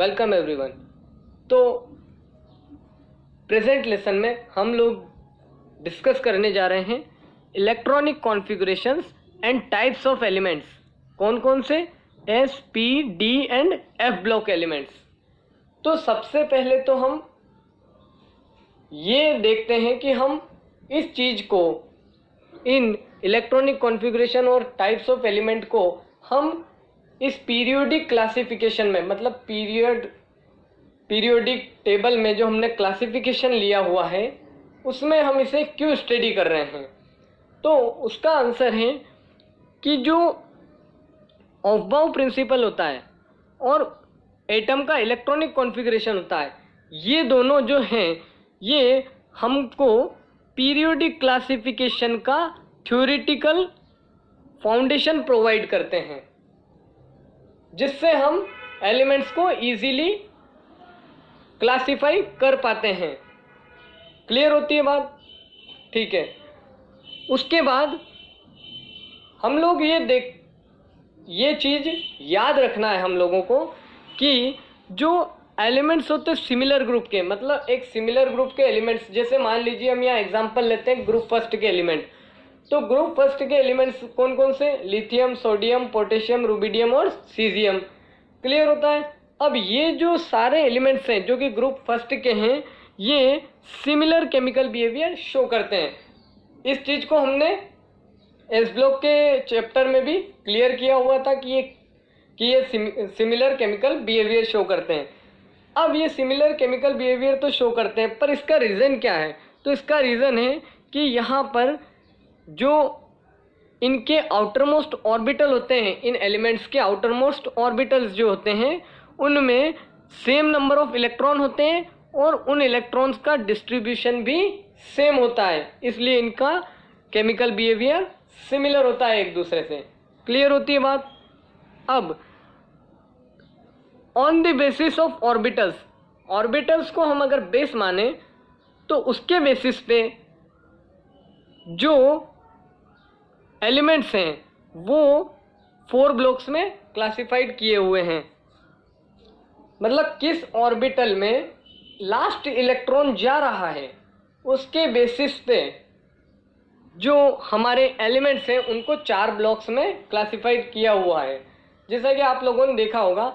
Welcome everyone. तो present lesson में हम लोग डिस्कस करने जा रहे हैं electronic configurations and types of elements. कौन कौन से? S, P, D and F block elements. तो सबसे पहले तो हम ये देखते हैं कि हम इस चीज़ को, इन इलेक्ट्रॉनिक कॉन्फ़िगरेशन और टाइप्स ऑफ एलिमेंट को हम इस पीरियोडिक क्लासिफिकेशन में, मतलब पीरियोडिक टेबल में जो हमने क्लासिफिकेशन लिया हुआ है उसमें हम इसे क्यों स्टडी कर रहे हैं। तो उसका आंसर है कि जो ऑफबाउ प्रिंसिपल होता है और एटम का इलेक्ट्रॉनिक कॉन्फ़िगरेशन होता है, ये दोनों जो हैं ये हमको पीरियोडिक क्लासिफिकेशन का थ्योरेटिकल फाउंडेशन प्रोवाइड करते हैं, जिससे हम एलिमेंट्स को इजीली क्लासिफाई कर पाते हैं। क्लियर होती है बात? ठीक है। उसके बाद हम लोग ये चीज़ याद रखना है हम लोगों को कि जो एलिमेंट्स होते हैं सिमिलर ग्रुप के, मतलब एक सिमिलर ग्रुप के एलिमेंट्स, जैसे मान लीजिए हम यहाँ एग्जांपल लेते हैं ग्रुप फर्स्ट के एलिमेंट। तो ग्रुप फर्स्ट के एलिमेंट्स कौन कौन से? लिथियम, सोडियम, पोटेशियम, रुबिडियम और सीजियम। क्लियर होता है? अब ये जो सारे एलिमेंट्स हैं जो कि ग्रुप फर्स्ट के हैं, ये सिमिलर केमिकल बिहेवियर शो करते हैं। इस चीज़ को हमने एस ब्लॉक के चैप्टर में भी क्लियर किया हुआ था कि ये सिमिलर केमिकल बिहेवियर शो करते हैं। अब ये सिमिलर केमिकल बिहेवियर तो शो करते हैं, पर इसका रीज़न क्या है? तो इसका रीज़न है कि यहाँ पर जो इनके आउटर मोस्ट ऑर्बिटल होते हैं, इन एलिमेंट्स के आउटर मोस्ट ऑर्बिटल्स जो होते हैं उनमें सेम नंबर ऑफ इलेक्ट्रॉन होते हैं और उन इलेक्ट्रॉन्स का डिस्ट्रीब्यूशन भी सेम होता है, इसलिए इनका केमिकल बिहेवियर सिमिलर होता है एक दूसरे से। क्लियर होती है बात? अब on the basis of orbitals को हम अगर बेस माने तो उसके बेसिस पे जो एलिमेंट्स हैं वो 4 ब्लॉक्स में क्लासिफाइड किए हुए हैं। मतलब किस ऑर्बिटल में लास्ट इलेक्ट्रॉन जा रहा है उसके बेसिस पे जो हमारे एलिमेंट्स हैं उनको 4 ब्लॉक्स में क्लासिफाइड किया हुआ है। जैसा कि आप लोगों ने देखा होगा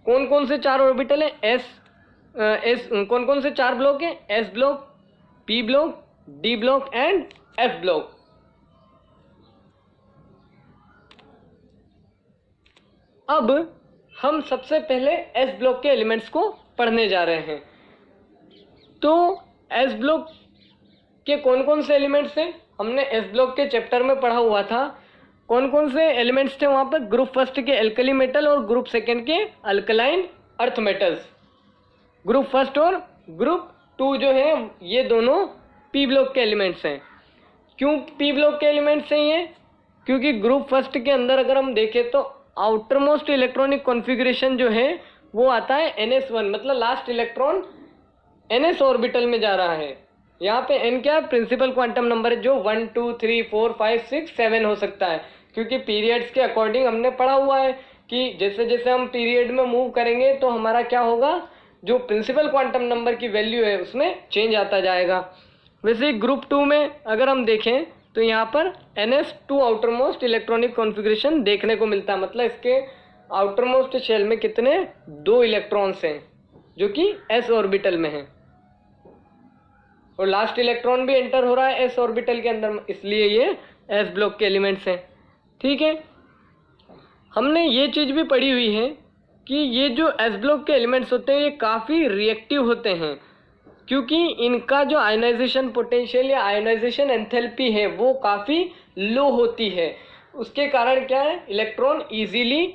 कौन कौन से 4 ऑर्बिटल हैं। कौन कौन से 4 ब्लॉक हैं? S block, P block, D block and F block. अब हम सबसे पहले एस ब्लॉक के एलिमेंट्स को पढ़ने जा रहे हैं। तो एस ब्लॉक के कौन कौन से एलिमेंट्स हैं हमने एस ब्लॉक के चैप्टर में पढ़ा हुआ था। कौन कौन से एलिमेंट्स थे वहाँ पर? ग्रुप फर्स्ट के एल्कली मेटल और ग्रुप सेकेंड के alkaline earth metals. Group first और ग्रुप 2 जो है ये दोनों पी ब्लॉक के एलिमेंट्स हैं। क्यों पी ब्लॉक के एलिमेंट्स हैं ये? क्योंकि ग्रुप फर्स्ट के अंदर अगर हम देखें तो आउटर मोस्ट इलेक्ट्रॉनिक कॉन्फ़िगरेशन जो है वो आता है NS1, मतलब लास्ट इलेक्ट्रॉन NS ऑर्बिटल में जा रहा है। यहाँ पे N क्या है? प्रिंसिपल क्वांटम नंबर है जो 1 2 3 4 5 6 7 हो सकता है, क्योंकि पीरियड्स के अकॉर्डिंग हमने पढ़ा हुआ है कि जैसे जैसे हम पीरियड में मूव करेंगे तो हमारा क्या होगा, जो प्रिंसिपल क्वांटम नंबर की वैल्यू है उसमें चेंज आता जाएगा। वैसे ग्रुप 2 में अगर हम देखें तो यहाँ पर NS2 outer most electronic configuration देखने को मिलता है, मतलब इसके आउटर मोस्ट शेल में कितने? 2 इलेक्ट्रॉन्स हैं जो कि S ऑर्बिटल में हैं और लास्ट इलेक्ट्रॉन भी एंटर हो रहा है S ऑर्बिटल के अंदर, इसलिए ये S ब्लॉक के एलिमेंट्स हैं। ठीक है। हमने ये चीज़ भी पढ़ी हुई है कि ये जो S ब्लॉक के एलिमेंट्स होते हैं ये काफ़ी रिएक्टिव होते हैं, क्योंकि इनका जो आयोनाइजेशन पोटेंशियल या आयोनाइजेशन एंथैल्पी है वो काफ़ी लो होती है। उसके कारण क्या है? इलेक्ट्रॉन इजीली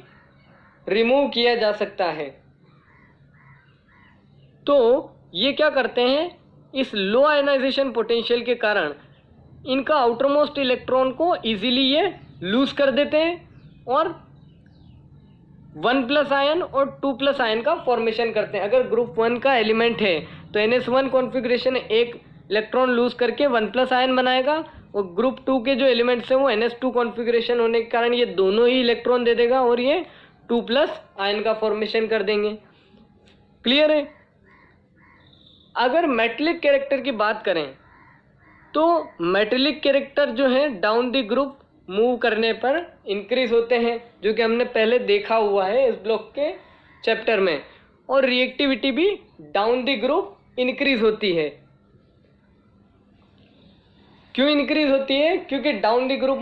रिमूव किया जा सकता है। तो ये क्या करते हैं, इस लो आयोनाइजेशन पोटेंशियल के कारण इनका आउटर मोस्ट इलेक्ट्रॉन को इजीली ये लूज कर देते हैं और 1+ आयन और 2+ आयन का फॉर्मेशन करते हैं। अगर ग्रुप 1 का एलिमेंट है तो NS1 कॉन्फ़िगरेशन एक इलेक्ट्रॉन लूज करके 1+ आयन बनाएगा और ग्रुप 2 के जो एलिमेंट्स हैं वो NS2 कॉन्फ़िगरेशन होने के कारण ये दोनों ही इलेक्ट्रॉन दे देगा और ये 2+ आयन का फॉर्मेशन कर देंगे। क्लियर है। अगर मेटेलिक कैरेक्टर की बात करें तो मेटेलिक कैरेक्टर जो है डाउन द ग्रुप मूव करने पर इंक्रीज होते हैं, जो कि हमने पहले देखा हुआ है इस ब्लॉक के चैप्टर में, और रिएक्टिविटी भी डाउन द ग्रुप इंक्रीज होती है। क्यों इंक्रीज होती है? क्योंकि डाउन द ग्रुप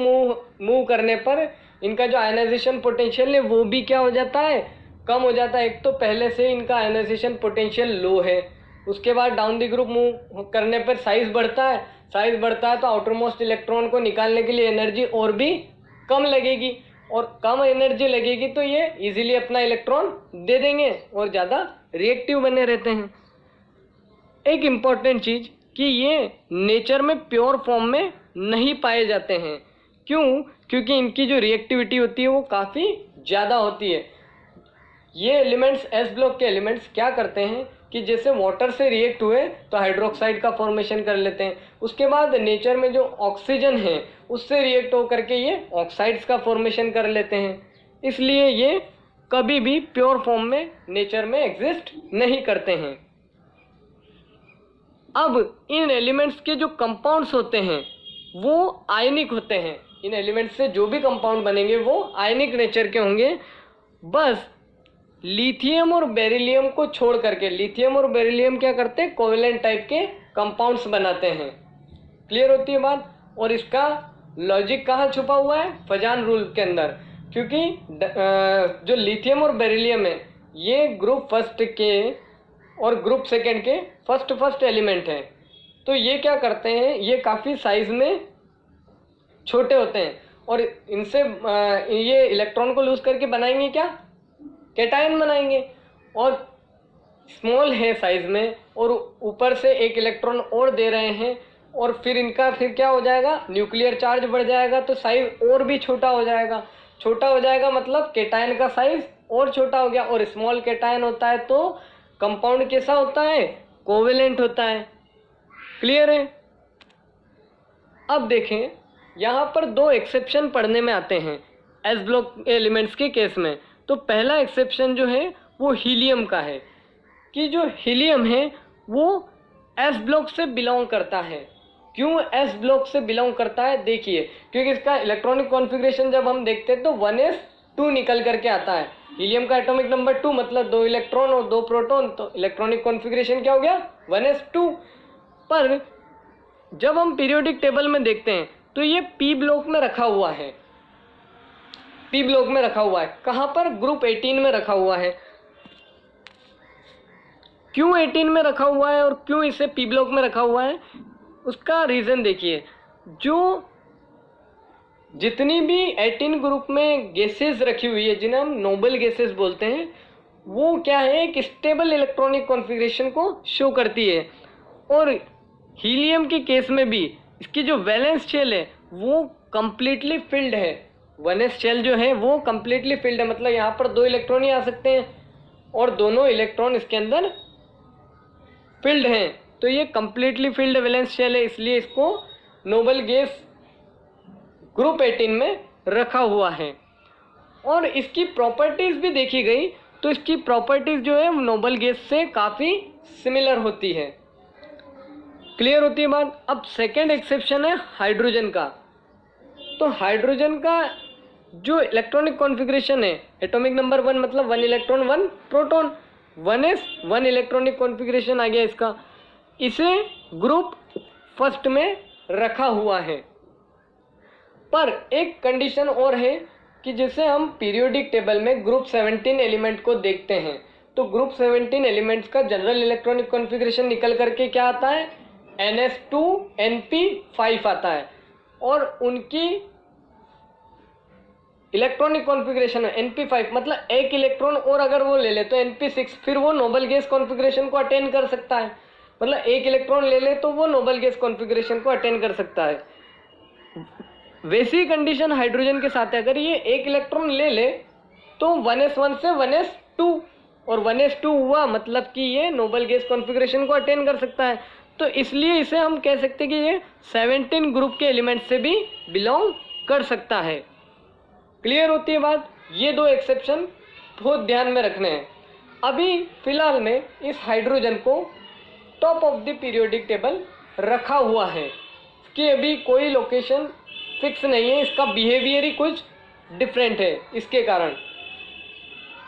मूव करने पर इनका जो आयनाइजेशन पोटेंशियल है वो भी क्या हो जाता है, कम हो जाता है। एक तो पहले से इनका आयनाइजेशन पोटेंशियल लो है, उसके बाद डाउन द ग्रुप मूव करने पर साइज बढ़ता है, साइज बढ़ता है तो आउटर मोस्ट इलेक्ट्रॉन को निकालने के लिए एनर्जी और भी कम लगेगी, और कम एनर्जी लगेगी तो ये इजीली अपना इलेक्ट्रॉन दे देंगे और ज़्यादा रिएक्टिव बने रहते हैं। एक इम्पॉर्टेंट चीज़ कि ये नेचर में प्योर फॉर्म में नहीं पाए जाते हैं। क्यों? क्योंकि इनकी जो रिएक्टिविटी होती है वो काफ़ी ज़्यादा होती है। ये एलिमेंट्स, एस ब्लॉक के एलिमेंट्स क्या करते हैं कि जैसे वाटर से रिएक्ट हुए तो हाइड्रोक्साइड का फॉर्मेशन कर लेते हैं, उसके बाद नेचर में जो ऑक्सीजन है उससे रिएक्ट होकर के ये ऑक्साइड्स का फॉर्मेशन कर लेते हैं। इसलिए ये कभी भी प्योर फॉर्म में नेचर में एग्जिस्ट नहीं करते हैं। अब इन एलिमेंट्स के जो कंपाउंड्स होते हैं वो आयनिक होते हैं। इन एलिमेंट्स से जो भी कंपाउंड बनेंगे वो आयनिक नेचर के होंगे। बस लिथियम और बेरिलियम को छोड़ करके, लिथियम और बेरिलियम क्या करते हैं, कोवेलेंट टाइप के कंपाउंड्स बनाते हैं। क्लियर होती है बात? और इसका लॉजिक कहाँ छुपा हुआ है? फजान रूल के अंदर। क्योंकि जो लिथियम और बेरिलियम है ये ग्रुप फर्स्ट के और ग्रुप सेकेंड के फर्स्ट एलिमेंट हैं, तो ये क्या करते हैं, ये काफ़ी साइज में छोटे होते हैं और इनसे ये इलेक्ट्रॉन को लूज करके बनाएंगे क्या, कैटायन बनाएंगे, और स्मॉल है साइज में और ऊपर से एक इलेक्ट्रॉन और दे रहे हैं, और फिर इनका फिर क्या हो जाएगा, न्यूक्लियर चार्ज बढ़ जाएगा तो साइज और भी छोटा हो जाएगा। छोटा हो जाएगा मतलब कैटायन का साइज और छोटा हो गया, और स्मॉल कैटायन होता है तो कंपाउंड कैसा होता है, कोवेलेंट होता है। क्लियर है? अब देखें यहाँ पर दो एक्सेप्शन पढ़ने में आते हैं एस ब्लॉक एलिमेंट्स के केस में। तो पहला एक्सेप्शन जो है वो हीलियम का है कि जो हीलियम है वो एस ब्लॉक से बिलोंग करता है। क्यों एस ब्लॉक से बिलोंग करता है? देखिए, क्योंकि इसका इलेक्ट्रॉनिक कॉन्फ़िगरेशन जब हम देखते हैं तो 1s2 निकल करके आता है। हीलियम का एटॉमिक नंबर 2 मतलब 2 इलेक्ट्रॉन और 2 प्रोटॉन, तो इलेक्ट्रॉनिक कॉन्फ़िगरेशन क्या हो गया, 1s2। पर जब हम पीरियोडिक टेबल में देखते हैं तो ये पी ब्लॉक में रखा हुआ है, पी ब्लॉक में रखा हुआ है। कहाँ पर? ग्रुप 18 में रखा हुआ है। क्यों 18 में रखा हुआ है और क्यों इसे पी ब्लॉक में रखा हुआ है, उसका रीज़न देखिए। जो जितनी भी 18 ग्रुप में गैसेस रखी हुई है जिन्हें हम नोबल गैसेस बोलते हैं, वो क्या है, एक स्टेबल इलेक्ट्रॉनिक कॉन्फ़िगरेशन को शो करती है। और हीलियम के केस में भी इसकी जो वैलेंस शेल है वो कम्प्लीटली फिल्ड है। 1s शेल जो है वो कम्प्लीटली फिल्ड है, मतलब यहाँ पर 2 इलेक्ट्रॉन ही आ सकते हैं और दोनों इलेक्ट्रॉन इसके अंदर फिल्ड हैं, तो ये कम्प्लीटली फिल्ड वैलेंस शेल है, इसलिए इसको नोबल गैस ग्रुप 18 में रखा हुआ है। और इसकी प्रॉपर्टीज़ भी देखी गई तो इसकी प्रॉपर्टीज़ जो है नोबल गैस से काफ़ी सिमिलर होती है। क्लियर होती है बात? अब सेकेंड एक्सेप्शन है हाइड्रोजन का। तो हाइड्रोजन का जो इलेक्ट्रॉनिक कॉन्फ़िगरेशन है, एटॉमिक नंबर 1 मतलब 1 electron 1 proton, 1s 1 electronic configuration आ गया इसका। इसे ग्रुप फर्स्ट में रखा हुआ है। पर एक कंडीशन और है कि जैसे हम पीरियोडिक टेबल में ग्रुप 17 एलिमेंट को देखते हैं तो ग्रुप 17 एलिमेंट्स का जनरल इलेक्ट्रॉनिक कॉन्फ़िगरेशन निकल करके क्या आता है, NS2NP5 आता है, और उनकी इलेक्ट्रॉनिक कॉन्फ़िगरेशन है NP5 मतलब एक इलेक्ट्रॉन और अगर वो ले ले तो NP6, फिर वो नोबल गैस कॉन्फ़िगरेशन को अटेन कर सकता है। मतलब एक इलेक्ट्रॉन ले ले तो वो नोबल गैस कॉन्फ़िगरेशन को अटेन कर सकता है। वैसी कंडीशन हाइड्रोजन के साथ है, अगर ये एक इलेक्ट्रॉन ले ले तो 1s1 से 1s2, और 1s2 हुआ मतलब कि ये नोबल गैस कॉन्फ़िगरेशन को अटेन कर सकता है। तो इसलिए इसे हम कह सकते हैं कि ये 17 ग्रुप के एलिमेंट से भी बिलोंग कर सकता है। क्लियर होती है बात? ये दो एक्सेप्शन बहुत ध्यान में रखने हैं। अभी फ़िलहाल में इस हाइड्रोजन को top of the periodic table रखा हुआ है, इसकी अभी कोई लोकेशन फिक्स नहीं है, इसका बिहेवियर ही कुछ डिफरेंट है इसके कारण।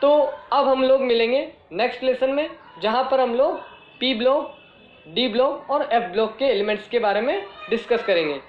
तो अब हम लोग मिलेंगे नेक्स्ट लेसन में, जहाँ पर हम लोग पी ब्लॉक, डी ब्लॉक और एफ ब्लॉक के एलिमेंट्स के बारे में डिस्कस करेंगे।